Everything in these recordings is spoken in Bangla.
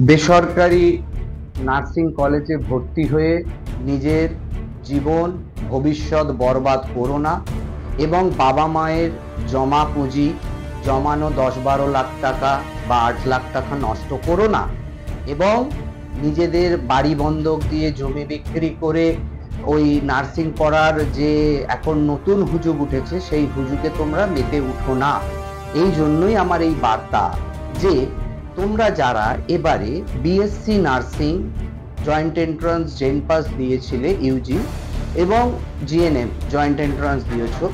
বেসরকারি নার্সিং কলেজে ভর্তি হয়ে নিজের জীবন ভবিষ্যৎ বরবাদ করো না এবং বাবা মায়ের জমা পুঁজি জমানো 10-12 লাখ টাকা বা 8 লাখ টাকা নষ্ট করো না এবং নিজেদের বাড়ি বন্ধক দিয়ে জমি বিক্রি করে ওই নার্সিং পড়ার যে এখন নতুন হুজুগ উঠেছে সেই হুজুগে তোমরা মেতে উঠো না। এই জন্যই আমার এই বার্তা যে তোমরা যারা এবারে BSc nursing joint entrance JENPAS দিয়েছিলে ইউজি এবং জিএনএম জয়েন্ট এন্ট্রান্স দিয়েছো,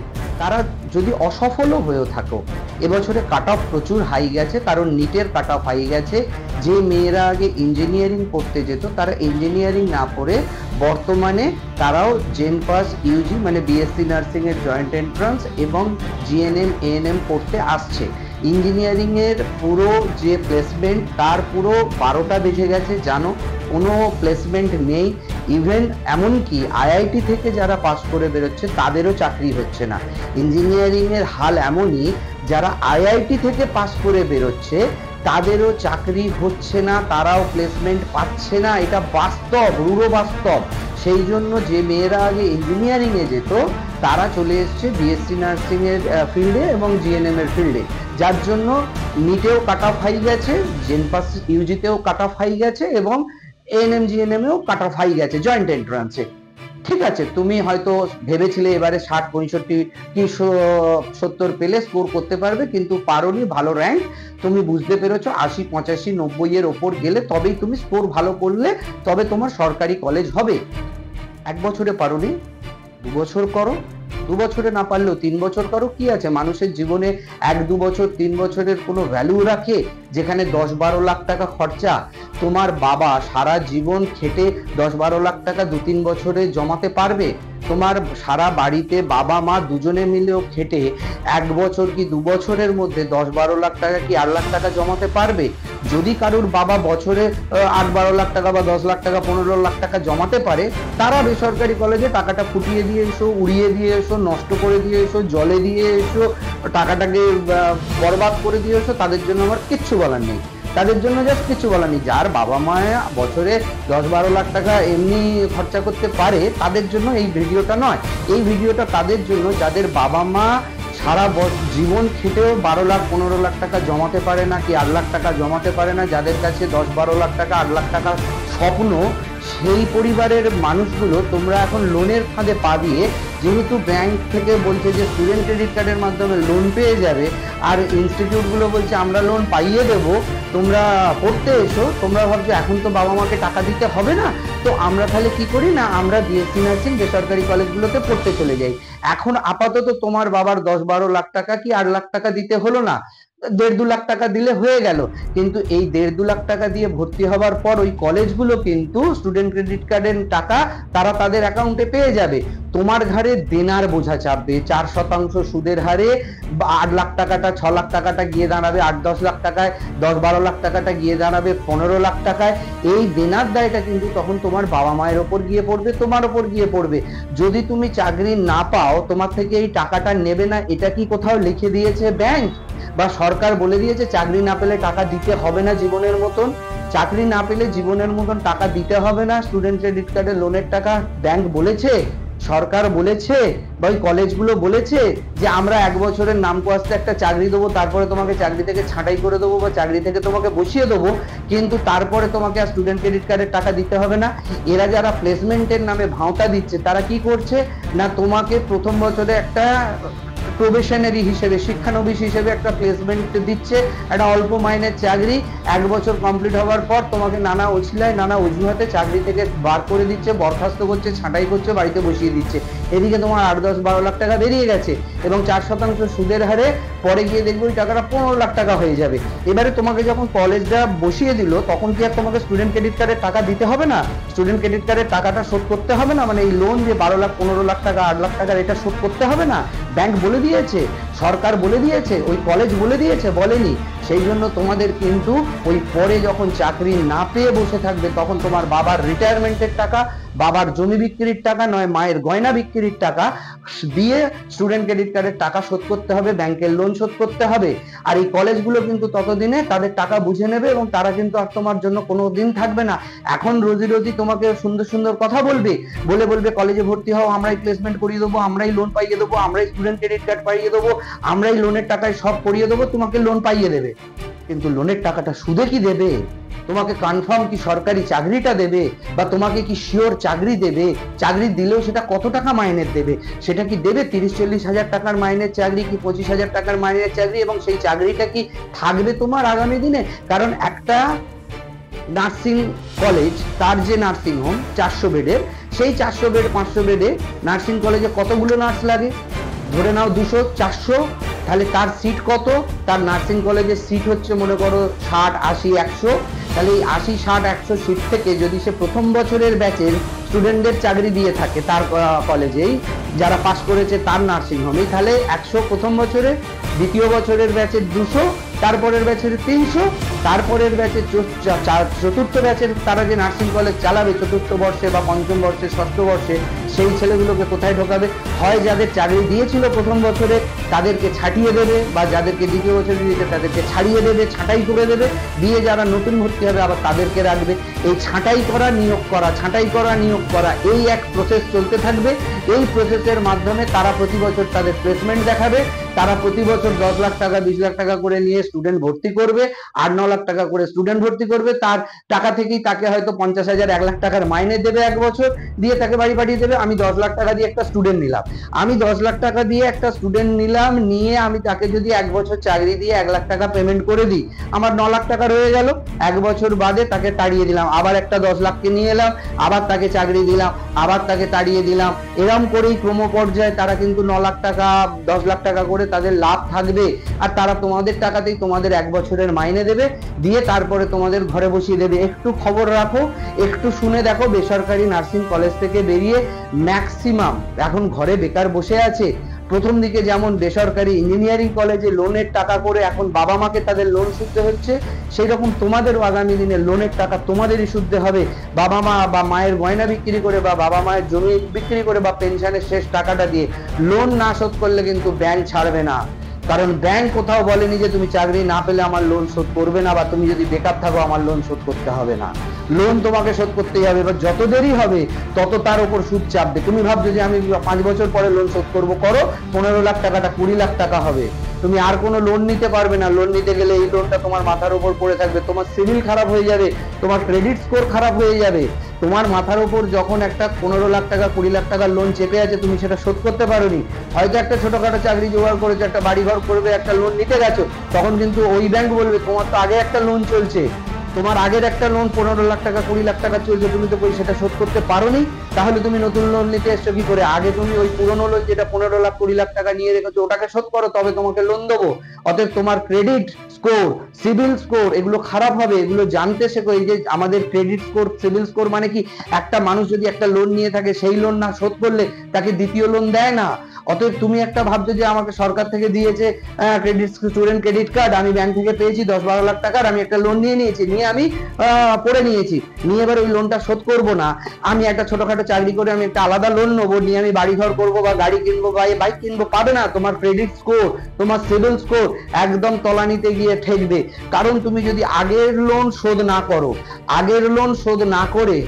তারা যদি অসফলও হয়েও থাকো, এবছরে কাট অফ প্রচুর হাই গেছে, কারণ নিটের কাট অফ হাই গেছে। যে মেয়েরা আগে ইঞ্জিনিয়ারিং পড়তে যেত তারা ইঞ্জিনিয়ারিং না পড়ে বর্তমানে তারাও জেন পাস ইউজি মানে বিএসসি নার্সিং এর জয়েন্ট এন্ট্রান্স এবং জিএনএম এএনএম পড়তে আসছে। ইঞ্জিনিয়ারিং এর পুরো যে প্লেসমেন্ট তার পুরো 12টা বেজে গেছে, জানো, কোনো প্লেসমেন্ট নেই। ইভেন এমনকি আইআইটি থেকে যারা পাস করে বেরোচ্ছে তাদেরও চাকরি হচ্ছে না। ইঞ্জিনিয়ারিং এর হাল এমনই, যারা আইআইটি থেকে পাস করে বেরোচ্ছে তাদেরও চাকরি হচ্ছে না, তারাও প্লেসমেন্ট পাচ্ছে না। এটা বাস্তব, রূঢ় বাস্তব। সেই জন্য যে মেয়েরা আগে ইঞ্জিনিয়ারিং এ যেত তারা চলে এসছে বিএসসি নার্সিং এর ফিল্ডে এবং জিএনএম এর ফিল্ডে, যার জন্য নিটেও কাট অফ হাই গেছে, জেন পাস ইউজিতেও কাট অফ হাই গেছে এবং এএনএম জিএনএম এও কাট অফ হাই গেছে জয়েন্ট এন্ট্রান্সে। ঠিক আছে, তুমি হয়তো ভেবেছিলে এবারে 60, 65 কি 70 পেলে স্কোর করতে পারবে, কিন্তু পারোনি। ভালো র্যাঙ্ক তুমি বুঝতে পেরেছো 80, 85, 90 এর ওপর গেলে তবেই তুমি স্কোর ভালো করলে তবে তোমার সরকারি কলেজ হবে। 1 বছরে পারোনি, 2 বছর করো, 2 বছরে না পারলেও 3 বছর করো। কি আছে, মানুষের জীবনে 1-2 বছর 3 বছরের কোনো ভ্যালু রাখে? যেখানে 10-12 লাখ টাকা খরচা, তোমার বাবা সারা জীবন খেটে 10-12 লাখ টাকা 2-3 বছরে জমাতে পারবে? তোমার সারা বাড়িতে বাবা মা দুজনে মিলেও খেটে 1 বছর কি 2 বছরের মধ্যে 10-12 লাখ টাকা কি 8 লাখ টাকা জমাতে পারবে? যদি কারুর বাবা বছরে 8-12 লাখ টাকা বা 10 লাখ টাকা 15 লাখ টাকা জমাতে পারে, তারা বেসরকারি কলেজে টাকাটা ফুটিয়ে দিয়ে এসো, উড়িয়ে দিয়ে এসো, নষ্ট করে দিয়ে এসো, জলে দিয়ে এসো, টাকাটাকে বরবাদ করে দিয়ে এসো, তাদের জন্য আমার কিচ্ছু বলার নেই। তাদের জন্য জাস্ট কিছু বলার নেই। যার বাবা মা বছরে 10-12 লাখ টাকা এমনি খরচা করতে পারে তাদের জন্য এই ভিডিওটা নয়। এই ভিডিওটা তাদের জন্য যাদের বাবা মা সারা জীবন খেটেও 12 লাখ 15 লাখ টাকা জমাতে পারে না, কি 8 লাখ টাকা জমাতে পারে না, যাদের কাছে 10-12 লাখ টাকা 8 লাখ টাকা স্বপ্ন, সেই পরিবারের মানুষগুলো তোমরা এখন লোনের ফাঁদে পা দিয়ে, যেহেতু ব্যাংক থেকে বলছে যে স্টুডেন্ট ক্রেডিট কার্ডের মাধ্যমে লোন পেয়ে যাবে আর ইনস্টিটিউটগুলো বলছে আমরা লোন পাইয়ে দেবো, তোমরা পড়তে এসো, তোমরা ভাবছো এখন তো বাবা মাকে টাকা দিতে হবে না, তো আমরা তাহলে কি করি না, আমরা বিএসসি নার্সিং বেসরকারি কলেজগুলোতে পড়তে চলে যাই। এখন আপাতত তোমার বাবার 10-12 লাখ টাকা কি 8 লাখ টাকা দিতে হলো না, 1.5-2 লাখ টাকা দিলে হয়ে গেল। কিন্তু এই 1.5-2 লাখ টাকা দিয়ে ভর্তি হবার পর ওই কলেজগুলো কিন্তু স্টুডেন্ট ক্রেডিট কার্ডের টাকা তারা তাদের অ্যাকাউন্টে পেয়ে যাবে। তোমার ঘরে দেনার বোঝা চাপবে, 4% সুদের হারে 8 লাখ টাকাটা 6 লাখ টাকাটা গিয়ে দাঁড়াবে 8-10 লাখ টাকায়, 10-12 লাখ টাকাটা গিয়ে দাঁড়াবে 15 লাখ টাকায়। এই দেনার দায়টা কিন্তু তখন তোমার বাবা মায়ের ওপর গিয়ে পড়বে, তোমার ওপর গিয়ে পড়বে। যদি তুমি চাকরি না পাও তোমার থেকে এই টাকাটা নেবে না, এটা কি কোথাও লিখে দিয়েছে ব্যাংক বা সরকার বলে দিয়েছে চাকরি না পেলে টাকা দিতে হবে না জীবনের মতন? চাকরি না পেলে জীবনের মতন টাকা দিতে হবে না, স্টুডেন্ট ক্রেডিট কার্ডের লোনের টাকা ব্যাংক বলেছে, সরকার বলেছে বা ওই কলেজগুলো বলেছে যে আমরা 1 বছরের নাম কোয়াস্তে একটা চাকরি দেবো, তারপরে তোমাকে চাকরি থেকে ছাঁটাই করে দেবো বা চাকরি থেকে তোমাকে বসিয়ে দেবো, কিন্তু তারপরে তোমাকে আর স্টুডেন্ট ক্রেডিট কার্ডের টাকা দিতে হবে না? এরা যারা প্লেসমেন্টের নামে ভাঁওতা দিচ্ছে তারা কি করছে না, তোমাকে প্রথম বছরে একটা প্রবেশনারি হিসেবে, শিক্ষানবিশ হিসেবে একটা প্লেসমেন্ট দিচ্ছে, একটা অল্প মাইনের চাকরি। 1 বছর কমপ্লিট হওয়ার পর তোমাকে নানা অছিলায় নানা অজুহাতে চাকরি থেকে বার করে দিচ্ছে, বরখাস্ত করছে, ছাঁটাই করছে, বাড়িতে বসিয়ে দিচ্ছে। এদিকে তোমার 8-10-12 লাখ টাকা বেরিয়ে গেছে এবং 4% সুদের হারে পরে গিয়ে দেখবে ওই টাকাটা 15 লাখ টাকা হয়ে যাবে। এবারে তোমাকে যখন কলেজটা বসিয়ে দিল তখন কি আর তোমাকে স্টুডেন্ট ক্রেডিট কার্ডের টাকা দিতে হবে না? স্টুডেন্ট ক্রেডিট কার্ডের টাকাটা শোধ করতে হবে না? মানে এই লোন যে 12 লাখ 15 লাখ টাকা 8 লাখ টাকার, এটা শোধ করতে হবে না? ব্যাংক বলে দিয়েছে, সরকার বলে দিয়েছে, ওই কলেজ বলে দিয়েছে? বলেনি। সেই জন্য তোমাদের কিন্তু ওই পরে যখন চাকরি না পেয়ে বসে থাকবে তখন তোমার বাবার রিটায়ারমেন্টের টাকা বাবার জমি বিক্রির টাকা, নয় মায়ের গয়না বিক্রির টাকা দিয়ে স্টুডেন্ট ক্রেডিট কার্ডের টাকা শোধ করতে হবে, ব্যাংকের লোন শোধ করতে হবে। আর এই কলেজগুলো কিন্তু ততদিনে তাদের টাকা বুঝে নেবে এবং তারা কিন্তু আর তোমার জন্য কোনো দিন থাকবে না। এখন রোজি রোজি তোমাকে সুন্দর সুন্দর কথা বলবে, বলবে কলেজে ভর্তি হও, আমরাই প্লেসমেন্ট করিয়ে দেবো, আমরাই লোন পাইয়ে দেবো, আমরাই স্টুডেন্ট ক্রেডিট কার্ড পাইয়ে দেবো, আমরাই লোনের টাকায় সব করিয়ে দেবো, তোমাকে লোন পাইয়ে দেবে। কিন্তু লোনের টাকাটা সুদে কি দেবে? তোমাকে কনফার্ম কি সরকারি চাকরিটা দেবে, বা তোমাকে কি শিওর চাকরি দেবে? চাকরি দিলেও সেটা কত টাকা মাইনের দেবে? সেটা কি দেবে 30-40 হাজার টাকার মাইনের চাকরি, কি 25 হাজার টাকার মাইনের চাকরি? এবং সেই চাকরিটা কি থাকবে তোমার আগামী দিনে? কারণ একটা নার্সিং কলেজ, তার যে নার্সিং হোম 400 বেডের, সেই 400 বেড 500 বেডে নার্সিং কলেজে কতগুলো নার্স লাগে? ধরে নাও 200, 400, তাহলে তার সিট কত? তার নার্সিং কলেজের সিট হচ্ছে মনে করো 60, 80, 100। তাহলে এই 80, 60, 100 সিট থেকে যদি সে প্রথম বছরের ব্যাচের স্টুডেন্টদের চাকরি দিয়ে থাকে তার কলেজেই, যারা পাস করেছে তার নার্সিং হোমেই, তাহলে 100 প্রথম বছরে, দ্বিতীয় বছরের ব্যাচের 200, তারপরের ব্যাচের 300, তারপরের ব্যাচের চতুর্থ ব্যাচের তারা যে নার্সিং কলেজ চালাবে চতুর্থ বর্ষে বা পঞ্চম বর্ষে, ষষ্ঠ বর্ষে, সেই ছেলেগুলোকে কোথায় ঢোকাবে? হয় যাদের চাকরি দিয়েছিল প্রথম বছরে তাদেরকে ছাটিয়ে দেবে, বা যাদেরকে দ্বিতীয় বছরে দিয়েছে তাদেরকে ছাড়িয়ে দেবে, ছাঁটাই করে দেবে, দিয়ে যারা নতুন ভর্তি হবে আবার তাদেরকে রাখবে। এই ছাঁটাই করা নিয়োগ করা, ছাঁটাই করা নিয়োগ করা, এই এক প্রসেস চলতে থাকবে। এই প্রসেসের মাধ্যমে তারা প্রতি বছর তাদের প্লেসমেন্ট দেখাবে, তারা প্রতি বছর 10 লাখ টাকা 20 লাখ টাকা করে নিয়ে স্টুডেন্ট ভর্তি করবে, 8-9 লাখ টাকা করে স্টুডেন্ট ভর্তি করবে। তার টাকা থেকেই তাকে হয়তো 50,000 1 লাখ টাকার মাইনে দেবে এক বছর, দিয়ে তাকে বাড়ি পাঠিয়ে দেবে। আমি 10 লাখ টাকা দিয়ে একটা স্টুডেন্ট নিলাম, আমি 10 লাখ টাকা দিয়ে একটা স্টুডেন্ট নিলাম, নিয়ে আমি তাকে যদি 1 বছর চাকরি দিয়ে 1 লাখ টাকা পেমেন্ট করে দিই, আমার 9 লাখ টাকা রয়ে গেল। 1 বছর বাদে তাকে তাড়িয়ে দিলাম, আবার একটা 10 লাখকে নিয়ে এলাম, আবার তাকে চাকরি দিলাম, আবার তাকে তাড়িয়ে দিলাম। এরকম করেই ক্রম পর্যায়ে তারা কিন্তু 9 লাখ টাকা 10 লাখ টাকা করে তাদের লাভ থাকবে। আর তারা তোমাদের টাকাতেই তোমাদের 1 বছরের মাইনে দেবে, দিয়ে তারপরে তোমাদের ঘরে বসিয়ে দেবে। একটু খবর রাখো, একটু শুনে দেখো, বেসরকারি নার্সিং কলেজ থেকে বেরিয়ে ম্যাক্সিমাম এখন ঘরে বেকার বসে আছে। প্রথম দিকে যেমন বেসরকারি ইঞ্জিনিয়ারিং কলেজে লোনের টাকা করে এখন বাবা মাকে তাদের লোন শুধতে হচ্ছে, সেই রকম তোমাদেরও আগামী দিনে লোনের টাকা তোমাদেরই শুধতে হবে। বাবা মা বা মায়ের গয়না বিক্রি করে, বা বাবা মায়ের জমি বিক্রি করে, বা পেনশনের শেষ টাকাটা দিয়ে লোন না শোধ করলে কিন্তু ব্যাংক ছাড়বে না। কারণ ব্যাংক কোথাও বলেনি যে তুমি চাকরি না পেলে আমার লোন শোধ করবে না, বা তুমি যদি বেকার থাকো আমার লোন শোধ করতে হবে না। লোন তোমাকে শোধ করতেই হবে, এবার যত দেরি হবে তত তার উপর সুদ চাপবে। তুমি ভাবছো যে আমি 5 বছর পরে লোন শোধ করবো, করো, 15 লাখ টাকাটা 20 লাখ টাকা হবে, তুমি আর কোনো লোন নিতে পারবে না। লোন নিতে গেলে এই লোনটা তোমার মাথার উপর পড়ে থাকবে, তোমার সিভিল খারাপ হয়ে যাবে, তোমার ক্রেডিট স্কোর খারাপ হয়ে যাবে। তোমার মাথার উপর যখন একটা 15 লাখ টাকা 20 লাখ টাকার লোন চেপে আছে, তুমি সেটা শোধ করতে পারোনি, হয়তো একটা ছোটখাটো চাকরি জোগাড় করেছো, একটা বাড়ি ঘর করবে, একটা লোন নিতে গেছো, তখন কিন্তু ওই ব্যাংক বলবে তোমার তো আগে একটা লোন চলছে, তোমার আগের একটা লোন 15 লাখ টাকা 20 লাখ টাকা চলছে, তুমি তো সেটা শোধ করতে পারোনি, তাহলে তুমি নতুন লোন নিতে এসছো কি করে? আগে তুমি ওই পুরনো লোন যেটা 15 লাখ 20 লাখ টাকা নিয়ে রেখেছো ওটাকে শোধ করো, তবে তোমাকে লোন দেবো। অতএব তোমার ক্রেডিট স্কোর, সিভিল স্কোর এগুলো খারাপ হবে, এগুলো জানতে শেখো। এই যে আমাদের ক্রেডিট স্কোর, সিভিল স্কোর মানে কি? একটা মানুষ যদি একটা লোন নিয়ে থাকে, সেই লোন না শোধ করলে তাকে দ্বিতীয় লোন দেয় না। অতএব তুমি একটা ভাবছো যে আমাকে সরকার থেকে দিয়েছে ক্রেডিট, স্টুডেন্ট ক্রেডিট কার্ড, আমি ব্যাংক থেকে পেয়েছি 10-12 লাখ টাকার, আমি একটা লোন নিয়ে নিয়েছি, নিয়ে আমি পড়ে নিয়েছি, নিয়ে এবার ওই লোনটা শোধ করব না, আমি একটা ছোটখাটো চাকরি করে আমি একটা আলাদা লোন নেবো, নিয়ে আমি বাড়ি ঘর করবো বা গাড়ি কিনবো বা বাইক কিনবো, পাবে না। তোমার ক্রেডিট স্কোর, তোমার সিভিল স্কোর একদম তলানিতে গিয়ে ঠেকবে। কারণ তুমি যদি আগের লোন শোধ না করো, আগের লোন শোধ না করে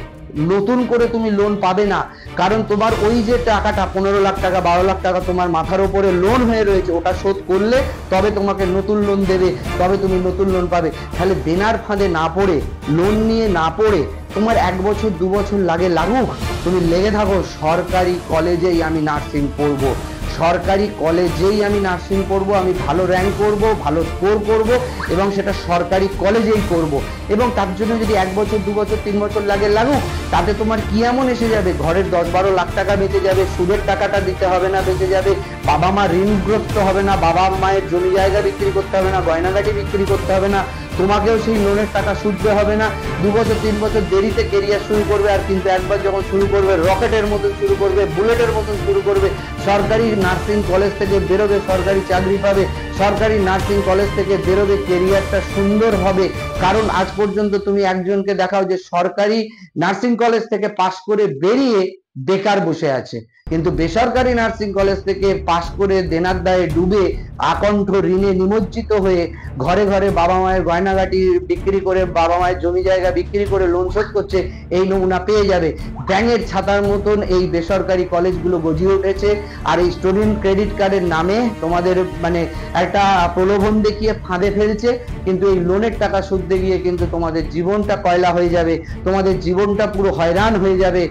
নতুন করে তুমি লোন পাবে না। কারণ তোমার ওই যে টাকাটা 15 লাখ টাকা 12 লাখ টাকা তোমার মাথার উপরে লোন হয়ে রয়েছে, ওটা শোধ করলে তবে তোমাকে নতুন লোন দেবে, তবে তুমি নতুন লোন পাবে। তাহলে দেনার ফাঁদে না পড়ে, লোন নিয়ে না পড়ে, তোমার 1 বছর 2 বছর লাগুক, তুমি লেগে থাকো সরকারি কলেজেই আমি নার্সিং পড়বো, সরকারি কলেজেই আমি নার্সিং পড়বো, আমি ভালো র্যাঙ্ক করব, ভালো স্কোর করব, এবং সেটা সরকারি কলেজেই করব। এবং তার জন্য যদি 1 বছর 2 বছর 3 বছর লাগুক, তাতে তোমার কি এমন এসে যাবে? ঘরের 10-12 লাখ টাকা বেঁচে যাবে, সুদের টাকাটা দিতে হবে না, বেঁচে যাবে, বাবা মা ঋণগ্রস্ত হবে না, বাবা মায়ের জমি জায়গা বিক্রি করতে হবে না, গয়নাগাটি বিক্রি করতে হবে না, তোমাকেও সেই লোনের টাকা শুধতে হবে না। 2 বছর 3 বছর দেরিতে কেরিয়ার শুরু করবে, আর কিন্তু একবার যখন শুরু করবে রকেটের মতন শুরু করবে, বুলেটের মতন শুরু করবে, সরকারি নার্সিং কলেজ থেকে বেরোবে সরকারি চাকরি পাবে, সরকারি নার্সিং কলেজ থেকে বেরোবে কেরিয়ারটা সুন্দর হবে। কারণ আজ পর্যন্ত তুমি একজনকে দেখাও যে সরকারি নার্সিং কলেজ থেকে পাশ করে বেরিয়ে বেকার বসে আছে, কিন্তু বেসরকারি নার্সিং কলেজ থেকে পাশ করে দেনার দায়ে ডুবে আকণ্ঠ ঋণে নিমজ্জিত হয়ে ঘরে ঘরে বাবা মায়ের গয়নাগাটি বিক্রি করে, বাবা মায়ের জমি জায়গা বিক্রি করে লোন শোধ করছে, এই নমুনা পেয়ে যাবে। ব্যাঙের ছাতার মতন এই বেসরকারি কলেজগুলো গজিয়ে উঠেছে। আর এই স্টুডেন্ট ক্রেডিট কার্ডের নামে তোমাদের মানে একটা প্রলোভন দেখিয়ে ফাঁদে ফেলছে, কিন্তু এই লোনের টাকা সুদে গিয়ে কিন্তু তোমাদের জীবনটা কয়লা হয়ে যাবে, তোমাদের জীবনটা পুরো হয়রান হয়ে যাবে।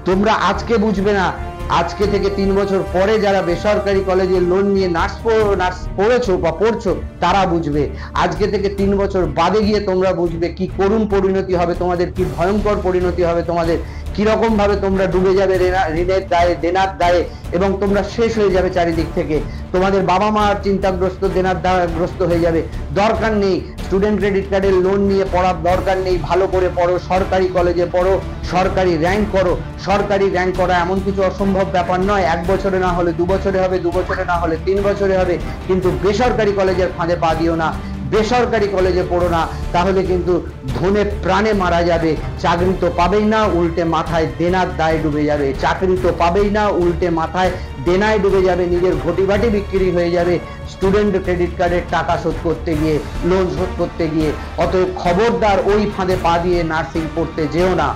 তোমরা আজকে বুঝবে না, আজকে থেকে 3 বছর পরে যারা বেসরকারি কলেজে লোন নিয়ে নার্স পড়েছো বা পড়ছো তারা বুঝবে। আজকে থেকে 3 বছর বাদে গিয়ে তোমরা বুঝবে কি করুণ পরিণতি হবে তোমাদের, কি ভয়ঙ্কর পরিণতি হবে তোমাদের, কিরকম ভাবে তোমরা ডুবে যাবে ঋণের দায়ে, দেনার দায়ে, এবং তোমরা শেষ হয়ে যাবে চারিদিক থেকে। তোমাদের বাবা মা চিন্তাগ্রস্ত, দেনার দায়গ্রস্ত হয়ে যাবে। দরকার নেই স্টুডেন্ট ক্রেডিট কার্ডের লোন নিয়ে পড়ার, দরকার নেই। ভালো করে পড়ো, সরকারি কলেজে পড়ো, সরকারি র্যাঙ্ক করো। সরকারি র্যাঙ্ক করা এমন কিছু অসম্ভব ব্যাপার নয়, 1 বছরে না হলে 2 বছরে হবে, 2 বছরে না হলে 3 বছরে হবে। কিন্তু বেসরকারি কলেজের ফাঁদে পা দিও না, বেসরকারি কলেজে পড়ো না, তাহলে কিন্তু ধনে প্রাণে মারা যাবে। চাকরি তো পাবেই না, উল্টে মাথায় দেনার দায় ডুবে যাবে। চাকরি তো পাবেই না, উল্টে মাথায় দেনায় ডুবে যাবে, নিজের ঘটিবাটি বিক্রি হয়ে যাবে স্টুডেন্ট ক্রেডিট কার্ডের টাকা শোধ করতে গিয়ে, লোন শোধ করতে গিয়ে। অতএব খবরদার ওই ফাঁদে পা দিয়ে নার্সিং পড়তে যেও না।